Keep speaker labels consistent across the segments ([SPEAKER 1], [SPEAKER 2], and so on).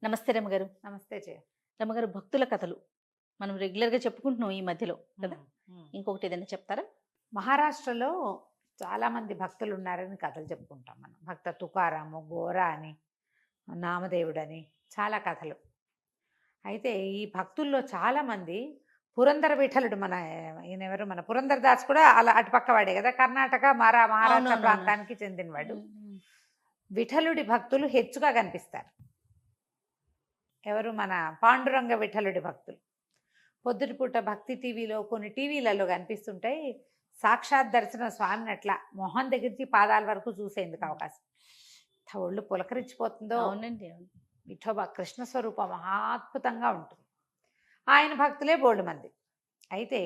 [SPEAKER 1] నమస్తే రమ్మగారు.
[SPEAKER 2] నమస్తే జయ.
[SPEAKER 1] రమ్మగారు, భక్తుల కథలు మనం రెగ్యులర్‌గా చెప్పుకుంటున్నాం ఈ మధ్యలో కదా!
[SPEAKER 2] హ్మ్. హ్మ్.
[SPEAKER 1] ఇంకొకటి ఏదైనా చెప్తారా?
[SPEAKER 2] మహారాష్ట్రలో చాలామంది భక్తులున్నారని కథలు చెప్పుకుంటాం మనం. భక్త తుకారాము, గోరా అని, నామదేవుడని చాలా కథలు. అయితే ఈ భక్తుల్లో చాలామంది పురందర విఠలుడు ఈయనెవరు మన పురందరదాస్ కూడా అలా అటుపక్క వాడే కదా! కర్ణాటక, మహారాష్ట్ర
[SPEAKER 1] అవునవునవును.
[SPEAKER 2] ప్రాంతానికి చెందినవాడు.
[SPEAKER 1] హ్మ్. హ్మ్.
[SPEAKER 2] విఠలుడి భక్తులు హెచ్చుగా కనిపిస్తారు. ఎవరు మన పాండురంగ విఠలుడి భక్తులు. పొద్దుటిపూట భక్తి టీవీలో కొన్ని టీవీలలో కనిపిస్తుంటాయి. సాక్షాత్ దర్శన స్వామిని అట్లా మొహం దగ్గరికి పాదాల వరకు చూసేందుకు అవకాశం. ఎంత ఒళ్ళు పులకరించిపోతుందో.
[SPEAKER 1] అవునండి. అవును.
[SPEAKER 2] విఠోబా కృష్ణ స్వరూపం మహాద్భుతంగా ఉంటుంది. ఆయన భక్తులే బోల్డు మంది. అయితే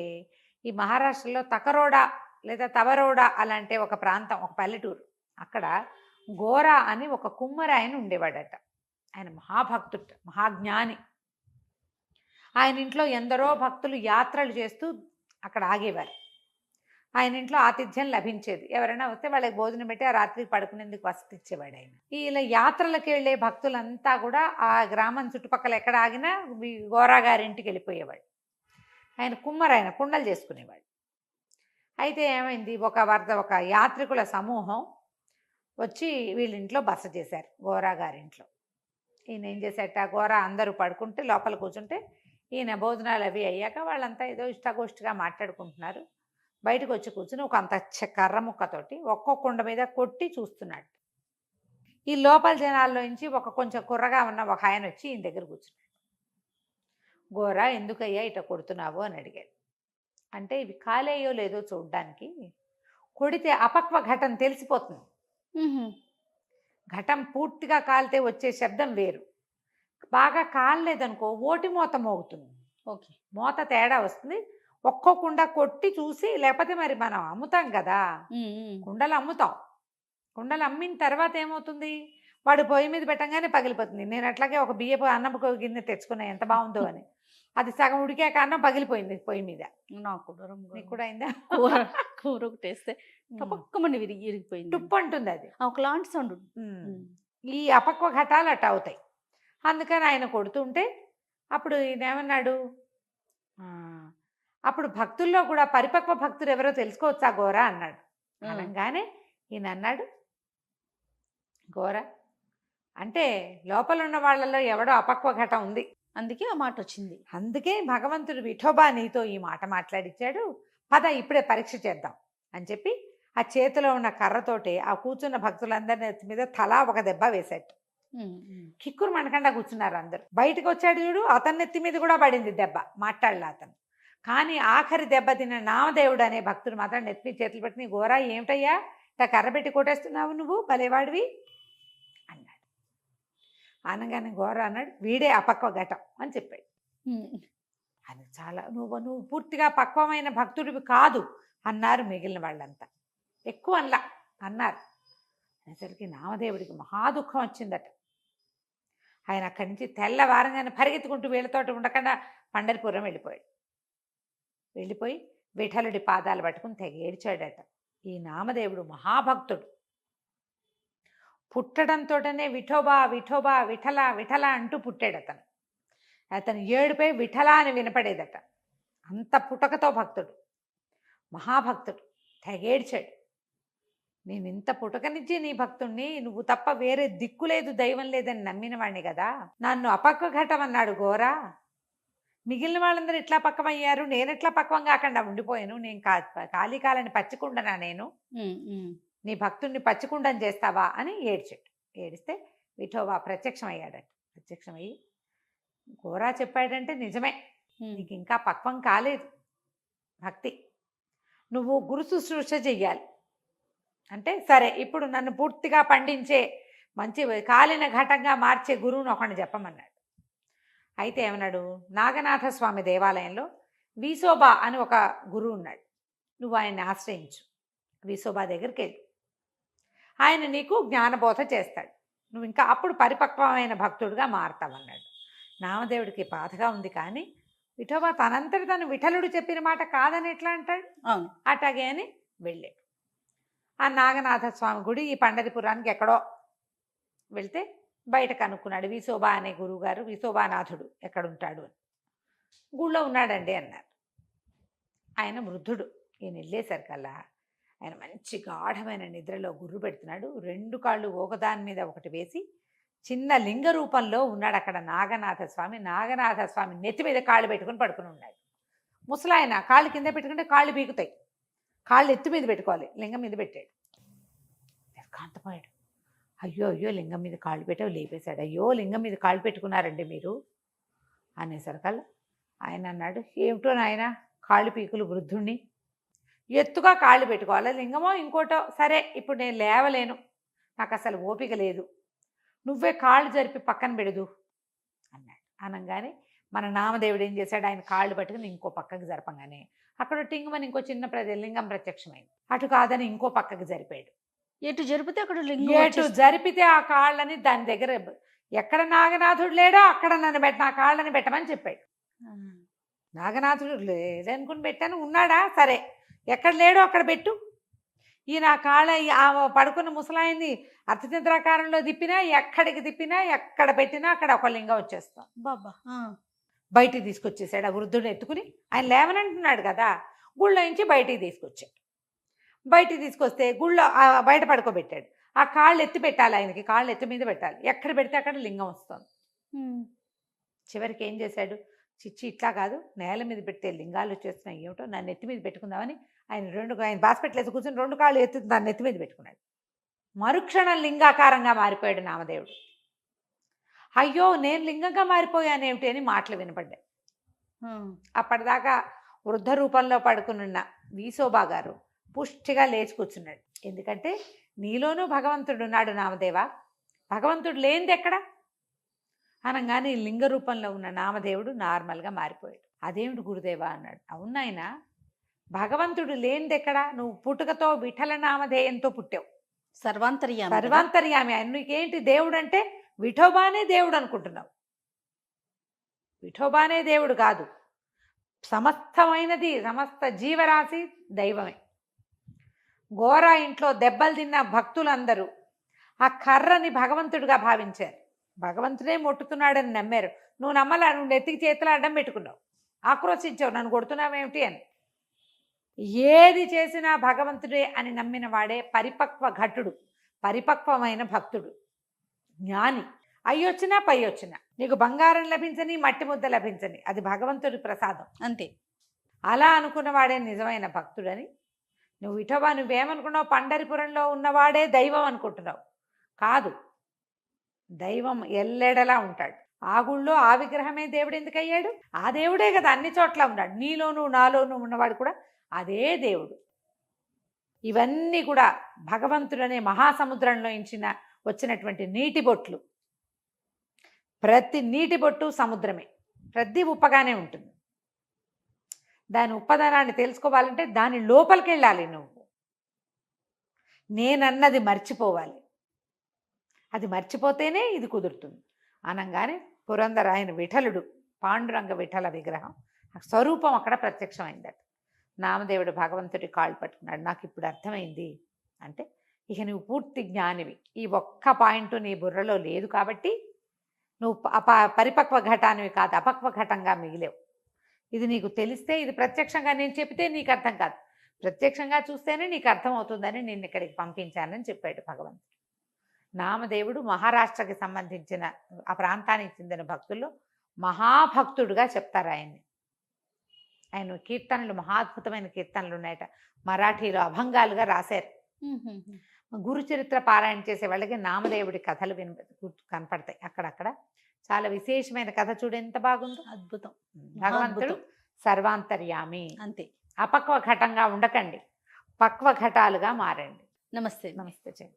[SPEAKER 2] ఈ మహారాష్ట్రలో తకరోడా లేదా తవరోడా అలాంటి ఒక ప్రాంతం, ఒక పల్లెటూరు. అక్కడ గోరా అని ఒక కుమ్మరి ఆయన ఉండేవాడట. ఆయన మహాభక్తుడు, మహాజ్ఞాని. ఆయన ఇంట్లో ఎందరో భక్తులు యాత్రలు చేస్తూ అక్కడ ఆగేవారు. ఆయన ఇంట్లో ఆతిథ్యం లభించేది. ఎవరైనా వస్తే వాళ్ళకి భోజనం పెట్టి ఆ రాత్రి పడుకునేందుకు వసతి ఇచ్చేవాడు ఆయన. ఇలా యాత్రలకు వెళ్ళే భక్తులంతా కూడా ఆ గ్రామం చుట్టుపక్కల ఎక్కడ ఆగినా గోరా గారింటికి వెళ్ళిపోయేవాడు. ఆయన కుమ్మరాయన కుండలు చేసుకునేవాడు. అయితే ఏమైంది, ఒక యాత్రికుల సమూహం వచ్చి వీళ్ళింట్లో బస చేశారు, గోరా గారింట్లో. ఈయన ఏం చేశాట, గోరా అందరూ పడుకుంటే లోపల కూర్చుంటే ఈయన భోజనాలు అవి అయ్యాక వాళ్ళంతా ఏదో ఇష్టాగోష్ఠిగా మాట్లాడుకుంటున్నారు. బయటకు వచ్చి కూర్చుని ఒక అంత కర్ర ముక్కతోటి ఒక్కో కుండ మీద కొట్టి చూస్తున్నాడు. ఈ లోపల జనాల్లో నుంచి ఒక కొంచెం కుర్రగా ఉన్న ఒక ఆయన వచ్చి ఈయన దగ్గర కూర్చున్నాడు. గోరా, ఎందుకయ్యా ఇట కొడుతున్నావు అని అడిగాడు. అంటే ఇవి కాలేయో లేదో చూడ్డానికి, కొడితే అపక్వ ఘటన తెలిసిపోతుంది.
[SPEAKER 1] హుహు.
[SPEAKER 2] ఘటం పూర్తిగా కాలితే వచ్చే శబ్దం వేరు, బాగా కాలలేదనుకో ఓటి మోత మోగుతుంది.
[SPEAKER 1] ఓకే.
[SPEAKER 2] మోత తేడా వస్తుంది. ఒక్కో కుండ కొట్టి చూసి, లేకపోతే మరి మనం అమ్ముతాం కదా,
[SPEAKER 1] హ్మ్. హ్మ్.
[SPEAKER 2] కుండలు అమ్ముతాం. కుండలు అమ్మిన తర్వాత ఏమవుతుంది, వాడు పొయ్యి మీద పెట్టంగానే పగిలిపోతుంది. నేను అట్లాగే ఒక బియ్యపు అన్నపు గిన్నె తెచ్చుకున్నా, ఎంత బాగుందో అని. అది సగం ఉడికాక అన్నం పగిలిపోయింది పొయ్యి మీద.
[SPEAKER 1] నాకు కూడా రమ్మగారు.
[SPEAKER 2] నీకు కూడా అయిందా?
[SPEAKER 1] కూర కూర ఒకటేస్తే
[SPEAKER 2] ఉమ్.
[SPEAKER 1] టపక్కమని ఇరిగిపోయింది.
[SPEAKER 2] టుప్పు అంటుంది అది.
[SPEAKER 1] ఒకలాంటి సౌండ్.
[SPEAKER 2] ఉమ్. ఈ అపక్వ ఘటాలు అట్ట అవుతాయి. అందుకని ఆయన కొడుతుంటే అప్పుడు ఈయన ఏమన్నాడు, "ఆ, అప్పుడు భక్తుల్లో కూడా పరిపక్వ భక్తులు ఎవరో తెలుసుకోవచ్చా గోరా" అన్నాడు. అనగానే ఈయన అన్నాడు, గోరా అంటే లోపల ఉన్న వాళ్ళలో ఎవడో అపక్వ ఘటం ఉంది.
[SPEAKER 1] అందుకే ఆ మాట వచ్చింది.
[SPEAKER 2] అందుకే భగవంతుడు విఠోబా నీతో ఈ మాట మాట్లాడిచ్చాడు. పద ఇప్పుడే పరీక్ష చేద్దాం అని చెప్పి ఆ చేతిలో ఉన్న కర్రతోటి ఆ కూర్చున్న భక్తులందరి నెత్తి మీద తలా ఒక దెబ్బ వేశాడు.
[SPEAKER 1] హ్మ్. హ్మ్.
[SPEAKER 2] కిక్కురు మనకుండా కూర్చున్నారు అందరూ. బయటకు వచ్చాడు చూడు, అతని నెత్తి మీద కూడా పడింది దెబ్బ, మాట్లాడలే అతను. కానీ ఆఖరి దెబ్బ తిన్న నామదేవుడు అనే భక్తుడు మాత్రం నెత్తి మీద చేతులు పెట్టి, గోరా ఏమిటయ్యా ఇట్లా కర్ర పెట్టి కొట్టేస్తున్నావు, నువ్వు భలేవాడివి అన్నాడు. అనగానే గోరా అన్నాడు, వీడే అపక్వ ఘటం అని చెప్పాడు.
[SPEAKER 1] హ్మ్.
[SPEAKER 2] అది చాలా, నువ్వు పూర్తిగా పక్వమైన భక్తుడివి కాదు అన్నారు మిగిలిన వాళ్ళంతా. ఎక్కువ అన్నారు. అనేసరికి నామదేవుడికి మహాదుఖం వచ్చిందట. ఆయన అక్కడి నుంచి తెల్లవారంగానే పరిగెత్తుకుంటూ వీళ్ళతోటి ఉండకుండా పండరిపురం వెళ్ళిపోయాడు. వెళ్ళిపోయి విఠలుడి పాదాలు పట్టుకుని తెగ ఏడ్చాడట. ఈ నామదేవుడు మహాభక్తుడు. పుట్టడంతోటనే విఠోబా విఠోబా విఠల విఠల అంటూ పుట్టాడు అతను. అతను ఏడుపై విఠల అని వినపడేదట. అంత పుటకతో భక్తుడు, మహాభక్తుడు. తెగేడ్చాడు. నేను ఇంత పుటకనిచ్చి నీ భక్తుణ్ణి, నువ్వు తప్ప వేరే దిక్కు లేదు, దైవం లేదని నమ్మిన వాడిని కదా, నన్ను అపక్వ ఘటం అన్నాడు గోరా. మిగిలిన వాళ్ళందరూ ఇట్లా పక్వమయ్యారు, నేను ఎట్లా పక్వం కాకుండా ఉండిపోయాను. నేను ఖాళీ కాలని పచ్చికుండనా నేను,
[SPEAKER 1] హ్మ్. హ్మ్.
[SPEAKER 2] నీ భక్తుణ్ణి పచ్చికుండని చేస్తావా అని ఏడ్చాడు. ఏడిస్తే విఠోబా ప్రత్యక్షమయ్యాడట. ప్రత్యక్షమయ్యి, గోరా చెప్పాడంటే నిజమే,
[SPEAKER 1] హ్మ్.
[SPEAKER 2] నీకు ఇంకా పక్వం కాలేదు భక్తి, నువ్వు గురు శుశ్రూష చెయ్యాలి అంటే, సరే ఇప్పుడు నన్ను పూర్తిగా పండించే మంచి కాలిన ఘటంగా మార్చే గురువును ఒకడిని చెప్పమన్నాడు. అయితే ఏమన్నాడు, నాగనాథ స్వామి దేవాలయంలో వీసోబా అని ఒక గురువు ఉన్నాడు, నువ్వు ఆయన్ని ఆశ్రయించు, వీసోబా దగ్గరికి వెళ్ళి ఆయన నీకు జ్ఞానబోధ చేస్తాడు, నువ్వు ఇంకా అప్పుడు పరిపక్వమైన భక్తుడిగా మారతావన్నాడు. నామదేవుడికి బాధగా ఉంది, కానీ విఠోబా తనంతటి తను విఠలుడు చెప్పిన మాట కాదని ఎట్లా అంటాడు.
[SPEAKER 1] అవును.
[SPEAKER 2] అట్లాగే అని వెళ్ళాడు. ఆ నాగనాథ స్వామి గుడి ఈ పండరిపురానికి ఎక్కడో వెళ్తే బయట కనుక్కున్నాడు విసోబా అనే గురువుగారు, విసోబానాథుడు ఎక్కడుంటాడు అని. గుళ్ళో ఉన్నాడండి అన్నారు. ఆయన వృద్ధుడు. ఈయన వెళ్ళేసరికల్లా ఆయన మంచి గాఢమైన నిద్రలో గుర్రు పెడుతున్నాడు. 2 కాళ్ళు ఒకదాని మీద ఒకటి వేసి చిన్న లింగ రూపంలో ఉన్నాడు అక్కడ నాగనాథ స్వామి. నాగనాథ స్వామి నెత్తి మీద కాళ్ళు పెట్టుకుని పడుకుని ఉన్నాడు. ముసలాయన కాళ్ళు కింద పెట్టుకుంటే కాళ్ళు బీగుతాయి, కాళ్ళు ఎత్తి మీద పెట్టుకోవాలి, లింగం మీద పెట్టాడు. కాంతపోయాడు. అయ్యో అయ్యో లింగం మీద కాళ్ళు పెట్టావు, లేపేశాడు. అయ్యో లింగం మీద కాళ్ళు పెట్టుకున్నారండి మీరు అనేసరికల్లా ఆయన అన్నాడు, ఏమిటో నాయన కాళ్ళు పీకులు వృద్ధుణ్ణి, ఎత్తుగా కాళ్ళు పెట్టుకోవాలి, లింగమో ఇంకోటో, సరే ఇప్పుడు నేను లేవలేను, నాకు అసలు ఓపిక లేదు, నువ్వే కాళ్ళు జరిపి పక్కన పెడదు అన్నాడు. అనగానే మన నామదేవుడు ఏం చేశాడు, ఆయన కాళ్ళు పట్టుకుని ఇంకో పక్కకి జరపంగానే అక్కడ టింగుమని ఇంకో చిన్న లింగం ప్రత్యక్షమైంది. అటు కాదని ఇంకో పక్కకి జరిపాడు.
[SPEAKER 1] ఎటు జరిపితే అక్కడ లింగం
[SPEAKER 2] ఎటు
[SPEAKER 1] వచ్చేస్తుంది.
[SPEAKER 2] జరిపితే ఆ కాళ్ళని దాని దగ్గర ఎక్కడ నాగనాథుడు లేడో అక్కడ నన్ను నా కాళ్ళని పెట్టమని చెప్పాడు.
[SPEAKER 1] ఆ.
[SPEAKER 2] నాగనాథుడు లేదనుకుని పెట్టాను, ఉన్నాడా, సరే ఎక్కడ లేడో అక్కడ పెట్టు. ఈయన ఆ కాళ్ళ ఆ పడుకున్న ముసలాయిని అర్థచంద్రాకారంలో తిప్పినా, ఎక్కడికి తిప్పినా, ఎక్కడ పెట్టినా అక్కడ ఒక లింగం వచ్చేస్తాం.
[SPEAKER 1] బాబా ఆ.
[SPEAKER 2] బయటికి తీసుకొచ్చేసాడు. ఆ వృద్ధుడు ఎత్తుకుని, ఆయన లేవనంటున్నాడు కదా, గుళ్ళో నుంచి బయటికి తీసుకొచ్చాడు. బయటికి తీసుకొస్తే గుళ్ళో బయట పడుకోబెట్టాడు. ఆ కాళ్ళు ఎత్తి పెట్టాలి, ఆయనకి కాళ్ళు ఎత్తి మీద పెట్టాలి, ఎక్కడ పెడితే అక్కడ లింగం వస్తుంది.
[SPEAKER 1] ఉమ్.
[SPEAKER 2] చివరికి ఏం చేశాడు, చిచ్చి ఇట్లా కాదు, నేల మీద పెట్టే లింగాలు వచ్చేస్తున్నాయి, ఏమిటో నన్ను ఎత్తి మీద పెట్టుకుందామని ఆయన బాస్పెట్లేసి కూర్చొని 2 కాళ్ళు ఎత్తి దాన్ని ఎత్తి మీద పెట్టుకున్నాడు. మరుక్షణం లింగాకారంగా మారిపోయాడు నామదేవుడు. అయ్యో నేను లింగంగా మారిపోయానేమిటి అని మాటలు వినపడ్డాయి.
[SPEAKER 1] ఉమ్.
[SPEAKER 2] అప్పటిదాకా వృద్ధ రూపంలో పడుకునున్న వీసోబా గారు పుష్టిగా లేచి కూర్చున్నాడు. ఎందుకంటే నీలోనూ భగవంతుడు ఉన్నాడు నామదేవ, భగవంతుడు లేనిది ఎక్కడ అనగానే లింగ రూపంలో ఉన్న నామదేవుడు నార్మల్గా మారిపోయాడు. అదేమిటి గురుదేవా అన్నాడు. అవునాయన, భగవంతుడు లేనిది ఎక్కడ, నువ్వు పుట్టుకతో విఠల నామధేయంతో పుట్టావు,
[SPEAKER 1] సర్వాంతర్యామి కదా?
[SPEAKER 2] సర్వాంతర్యామి. ఆయన నీకేంటి దేవుడు అంటే విఠోబానే దేవుడు అనుకుంటున్నావు. విఠోబానే దేవుడు కాదు, సమస్తమైనది, సమస్త జీవరాశి దైవమే. ఘోర ఇంట్లో దెబ్బలు తిన్న భక్తులందరూ ఆ కర్రని భగవంతుడిగా భావించారు. భగవంతుడే ముట్టుతున్నాడని నమ్మారు. నువ్వు నమ్మలా, నువ్వు నెత్తికి చేతులు అడ్డం పెట్టుకున్నావు, ఆక్రోశించావు, నన్ను కొడుతున్నావేమిటి అని. ఏది చేసినా భగవంతుడే అని నమ్మిన వాడే పరిపక్వ ఘటుడు, పరిపక్వమైన భక్తుడు, జ్ఞాని. అయ్యొచ్చినా పై వచ్చినా, నీకు బంగారం లభించని మట్టి ముద్ద లభించని, అది భగవంతుడి ప్రసాదం
[SPEAKER 1] అంతే.
[SPEAKER 2] అలా అనుకున్నవాడే నిజమైన భక్తుడని. నువ్వు విఠోబా, నువ్వేమనుకున్నావు, పండరిపురంలో ఉన్నవాడే దైవం అనుకుంటున్నావు. కాదు, దైవం ఎల్లెడలా ఉంటాడు. ఆ గుళ్ళో ఆ విగ్రహమే దేవుడు ఎందుకు అయ్యాడు? ఆ దేవుడే కదా అన్ని చోట్ల ఉన్నాడు. నీలోనూ నాలోనూ ఉన్నవాడు కూడా అదే దేవుడు. ఇవన్నీ కూడా భగవంతుడనే మహాసముద్రంలో వచ్చినటువంటి నీటి బొట్లు. ప్రతి నీటి బొట్టు సముద్రమే, ప్రతి ఉప్పగానే ఉంటుంది. దాని ఉప్పదనాన్ని తెలుసుకోవాలంటే దాని లోపలికి వెళ్ళాలి. నువ్వు నేనన్నది మర్చిపోవాలి, అది మర్చిపోతేనే ఇది కుదురుతుంది అనగానే పురందర ఆయన విఠలుడు, పాండురంగ విఠల విగ్రహం స్వరూపం అక్కడ ప్రత్యక్షమైందట. నామదేవుడు భగవంతుడి కాళ్ళు పట్టుకున్నాడు. నాకు ఇప్పుడు అర్థమైంది అంటే, ఇక నువ్వు పూర్తి జ్ఞానివి, ఈ ఒక్క పాయింట్ నీ బుర్రలో లేదు కాబట్టి నువ్వు పరిపక్వ ఘటానివి కాదు, అపక్వ ఘటంగా మిగిలేవు. ఇది నీకు తెలిస్తే, ఇది ప్రత్యక్షంగా నేను చెప్తే నీకు అర్థం కాదు, ప్రత్యక్షంగా చూస్తేనే నీకు అర్థం అవుతుందని నేను ఇక్కడికి పంపించానని చెప్పాడు భగవంతుడు. నామదేవుడు మహారాష్ట్రకి సంబంధించిన ఆ ప్రాంతానికి చెందిన భక్తుల్లో మహాభక్తుడుగా చెప్తారు ఆయన్ని. ఆయన కీర్తనలు, మహాద్భుతమైన కీర్తనలు ఉన్నాయట, మరాఠీలో అభంగాలుగా రాశారు. గురు చరిత్ర పారాయణ చేసే వాళ్ళకి నామదేవుడి కథలు కనపడతాయి అక్కడక్కడ. చాలా విశేషమైన కథ, చూడు ఎంత బాగుందో,
[SPEAKER 1] అద్భుతం.
[SPEAKER 2] భగవంతుడు సర్వాంతర్యామి.
[SPEAKER 1] అంతే.
[SPEAKER 2] అపక్వ ఘటంగా ఉండకండి, పక్వ ఘటాలుగా మారండి.
[SPEAKER 1] నమస్తే.
[SPEAKER 2] నమస్తే చెయ్యి.